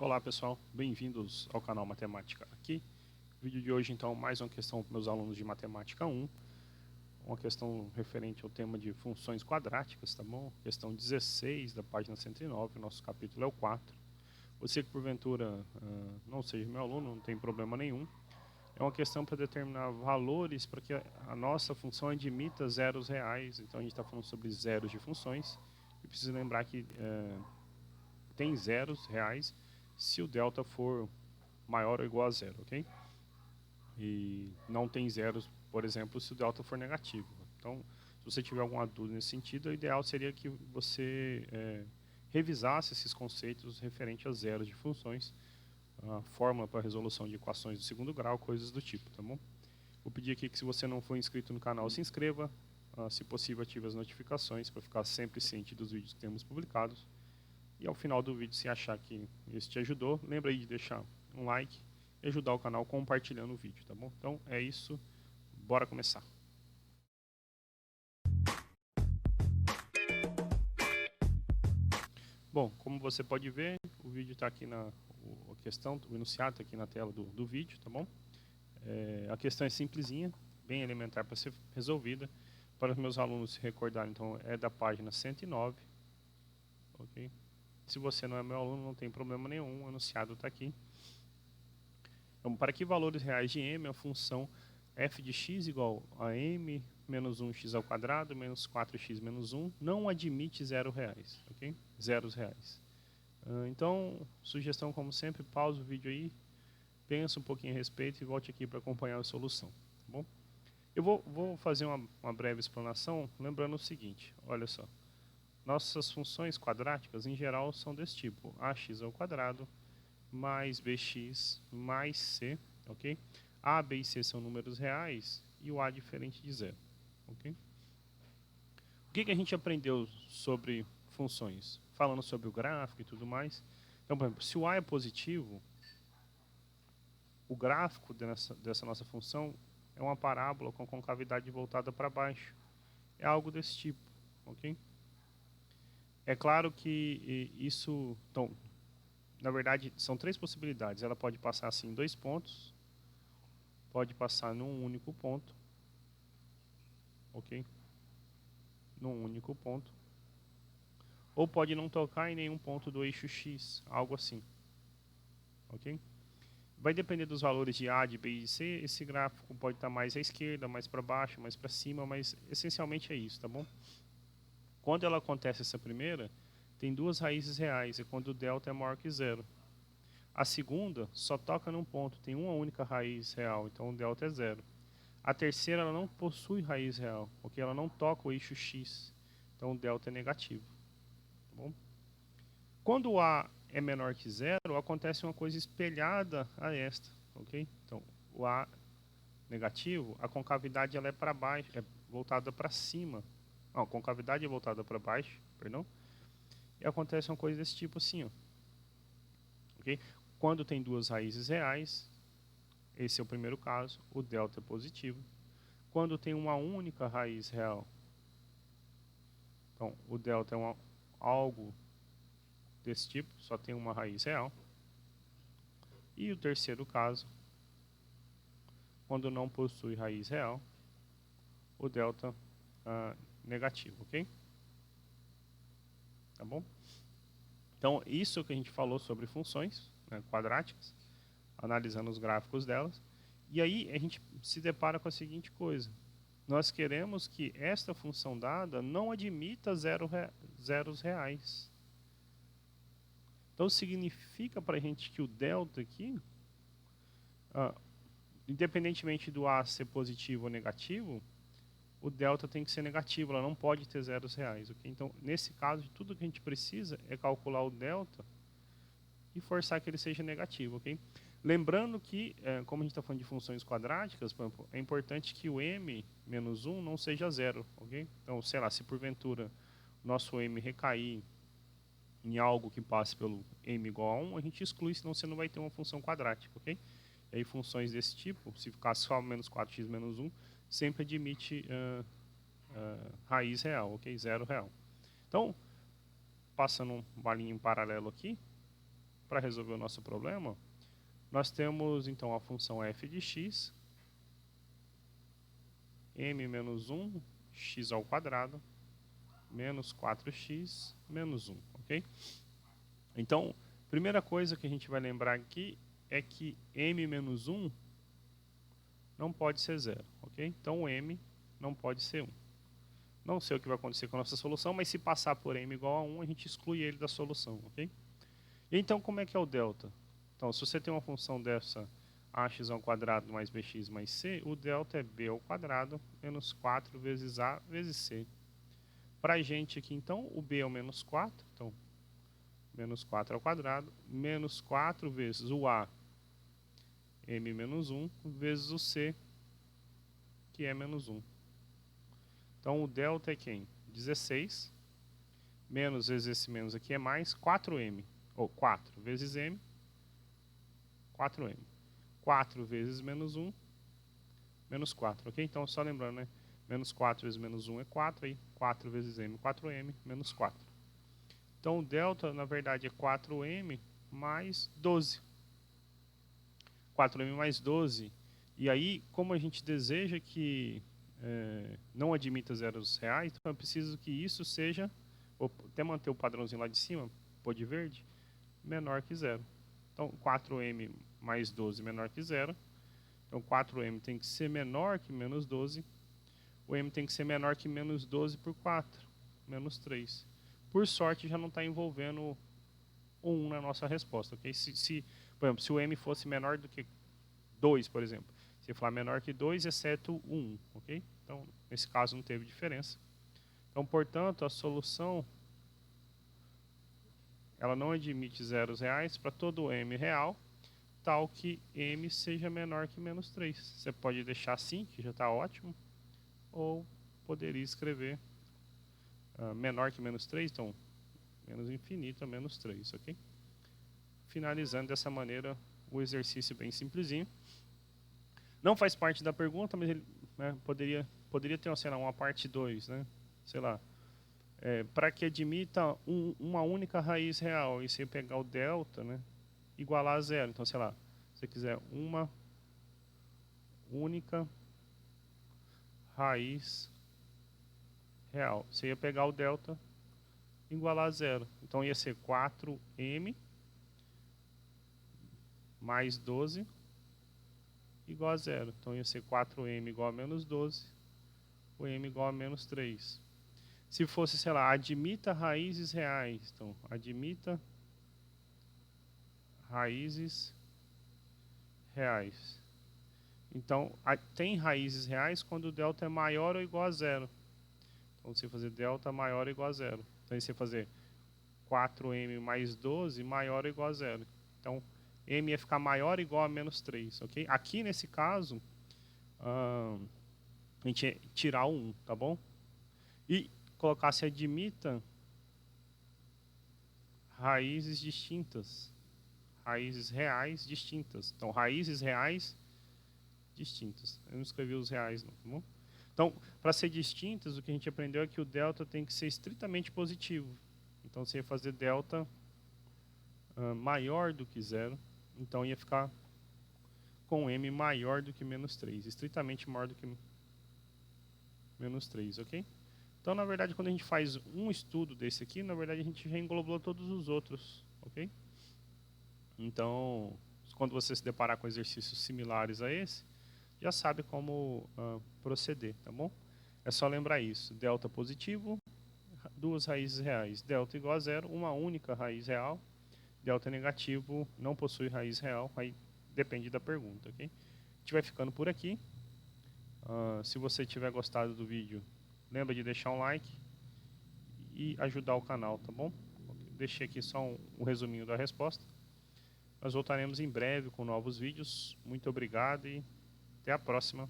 Olá pessoal, bem-vindos ao canal Matemática aqui. No vídeo de hoje então mais uma questão para meus alunos de Matemática 1. Uma questão referente ao tema de funções quadráticas, tá bom? Questão 16 da página 109, o nosso capítulo é o 4. Você que porventura não seja meu aluno, não tem problema nenhum. É uma questão para determinar valores para que a nossa função admita zeros reais. Então a gente está falando sobre zeros de funções. E precisa lembrar que tem zeros reais se o delta for maior ou igual a zero, ok? E não tem zeros, por exemplo, se o delta for negativo. Então, se você tiver alguma dúvida nesse sentido, o ideal seria que você revisasse esses conceitos referente a zeros de funções, a fórmula para resolução de equações do segundo grau, coisas do tipo, tá bom? Vou pedir aqui que, se você não for inscrito no canal, se inscreva, se possível ative as notificações para ficar sempre ciente dos vídeos que temos publicados. E ao final do vídeo, se achar que isso te ajudou, lembra aí de deixar um like e ajudar o canal compartilhando o vídeo, tá bom? Então é isso, bora começar. Bom, como você pode ver, o vídeo está aqui a questão, o enunciado está aqui na tela do vídeo, tá bom? A questão é simplesinha, bem elementar para ser resolvida. Para os meus alunos se recordarem, então é da página 109, ok? Se você não é meu aluno, não tem problema nenhum, o enunciado está aqui. Então, para que valores reais de m a função f de x igual a m menos 1x ao quadrado menos 4x menos 1 não admite zeros reais, ok? Zeros reais. Então, sugestão como sempre, pausa o vídeo aí, pensa um pouquinho a respeito e volte aqui para acompanhar a solução, tá bom? Eu vou fazer uma breve explanação, lembrando o seguinte, olha só. Nossas funções quadráticas, em geral, são desse tipo, ax ao quadrado mais bx mais c, ok? A, b e c são números reais e o a diferente de zero, ok? O que a gente aprendeu sobre funções? Falando sobre o gráfico e tudo mais. Então, por exemplo, se o a é positivo, o gráfico dessa nossa função é uma parábola com concavidade voltada para baixo. É algo desse tipo, ok? É claro que isso... Então, na verdade, são três possibilidades. Ela pode passar assim em dois pontos, pode passar num único ponto, ok? Num único ponto. Ou pode não tocar em nenhum ponto do eixo X, algo assim, ok? Vai depender dos valores de A, de B e de C. Esse gráfico pode estar mais à esquerda, mais para baixo, mais para cima, mas essencialmente é isso, tá bom? Quando ela acontece essa primeira, tem duas raízes reais, é quando o delta é maior que zero. A segunda só toca num ponto, tem uma única raiz real, então o delta é zero. A terceira, ela não possui raiz real, porque ela não toca o eixo X, então o delta é negativo. Tá bom? Quando o A é menor que zero, acontece uma coisa espelhada a esta, ok? Então, o A negativo, a concavidade ela é para baixo, é voltada para cima. Não, a concavidade é voltada para baixo, perdão. E acontece uma coisa desse tipo assim, ó. Ok? Quando tem duas raízes reais, esse é o primeiro caso, o delta é positivo. Quando tem uma única raiz real, então o delta é algo desse tipo, só tem uma raiz real. E o terceiro caso, quando não possui raiz real, o delta negativo, ok? Tá bom? Então, isso que a gente falou sobre funções, né, quadráticas, analisando os gráficos delas. E aí a gente se depara com a seguinte coisa. Nós queremos que esta função dada não admita zeros reais. Então, significa para a gente que o delta aqui, independentemente do A ser positivo ou negativo, o delta tem que ser negativo, ela não pode ter zeros reais. Okay? Então, nesse caso, tudo que a gente precisa é calcular o delta e forçar que ele seja negativo. Okay? Lembrando que, como a gente está falando de funções quadráticas, por exemplo, é importante que o m menos 1 não seja zero. Okay? Então, sei lá, se porventura o nosso m recair em algo que passe pelo m igual a 1, a gente exclui, senão você não vai ter uma função quadrática. Okay? E aí, funções desse tipo, se ficar só menos 4x menos 1, sempre admite raiz real, ok? Zero real. Então, passando uma linha em paralelo aqui, para resolver o nosso problema, nós temos então a função f de x, m menos 1, x ao quadrado, menos 4x, menos 1, ok? Então, primeira coisa que a gente vai lembrar aqui é que m menos 1 não pode ser 0, ok? Então, o m não pode ser 1. Não sei o que vai acontecer com a nossa solução, mas se passar por m igual a 1, a gente exclui ele da solução, ok? E então, como é que é o delta? Então, se você tem uma função dessa, ax ao quadrado mais bx mais c, o delta é b ao quadrado menos 4 vezes a vezes c. Para a gente aqui, então, o b é o menos 4, então, menos 4 ao quadrado, menos 4 vezes o a, m menos 1, vezes o c, que é menos 1. Então, o delta é quem? 16, menos vezes esse menos aqui é mais, 4m, ou 4 vezes m, 4m. 4 vezes menos 1, menos 4, ok? Então, só lembrando, né? Menos 4 vezes menos 1 é 4, aí 4 vezes m, 4m, menos 4. Então, o delta, na verdade, é 4m mais 12. 4m mais 12. E aí, como a gente deseja que não admita zeros reais, então é preciso que isso seja, vou até manter o padrãozinho lá de cima, pô de verde, menor que zero. Então, 4m mais 12 menor que zero. Então, 4m tem que ser menor que menos 12. O m tem que ser menor que menos 12 por 4, menos 3. Por sorte, já não está envolvendo o 1 na nossa resposta, ok? Por exemplo, se o m fosse menor do que 2, por exemplo, se falar menor que 2, exceto o 1, ok? Então, nesse caso, não teve diferença. Então, portanto, a solução ela não admite zeros reais para todo m real, tal que m seja menor que menos 3. Você pode deixar assim, que já está ótimo, ou poderia escrever menor que menos 3, então menos infinito a menos 3, ok? Finalizando dessa maneira o exercício bem simplesinho. Não faz parte da pergunta, mas ele poderia ter, sei lá, uma parte 2, né? Sei lá, para que admita uma única raiz real, e você pegar o delta, né, igualar a zero. Então, sei lá, se você quiser uma única raiz real, você ia pegar o delta igualar a zero. Então, ia ser 4m mais 12 igual a zero. Então, ia ser 4m igual a menos 12, o m igual a menos 3. Se fosse, sei lá, admita raízes reais. Então, admita raízes reais. Então, tem raízes reais quando o delta é maior ou igual a zero. Então, você fazer delta maior ou igual a zero. Então, você fazer 4m mais 12 maior ou igual a zero. Então, m ia ficar maior ou igual a menos 3, ok? Aqui, nesse caso, a gente ia tirar o 1, tá bom? E colocar se admita raízes distintas. Raízes reais distintas. Então, raízes reais distintas. Eu não escrevi os reais, não, tá bom? Então, para ser distintas, o que a gente aprendeu é que o delta tem que ser estritamente positivo. Então, você ia fazer delta maior do que zero. Então, ia ficar com m maior do que menos 3. Estritamente maior do que menos 3, ok? Então, na verdade, quando a gente faz um estudo desse aqui, na verdade, a gente já englobou todos os outros, ok? Então, quando você se deparar com exercícios similares a esse, já sabe como proceder, tá bom? É só lembrar isso. Delta positivo, duas raízes reais. Delta igual a zero, uma única raiz real. Delta negativo não possui raiz real, aí depende da pergunta, ok? A gente vai ficando por aqui. Se você tiver gostado do vídeo, lembra de deixar um like e ajudar o canal, tá bom? Deixei aqui só um resuminho da resposta. Nós voltaremos em breve com novos vídeos. Muito obrigado e até a próxima.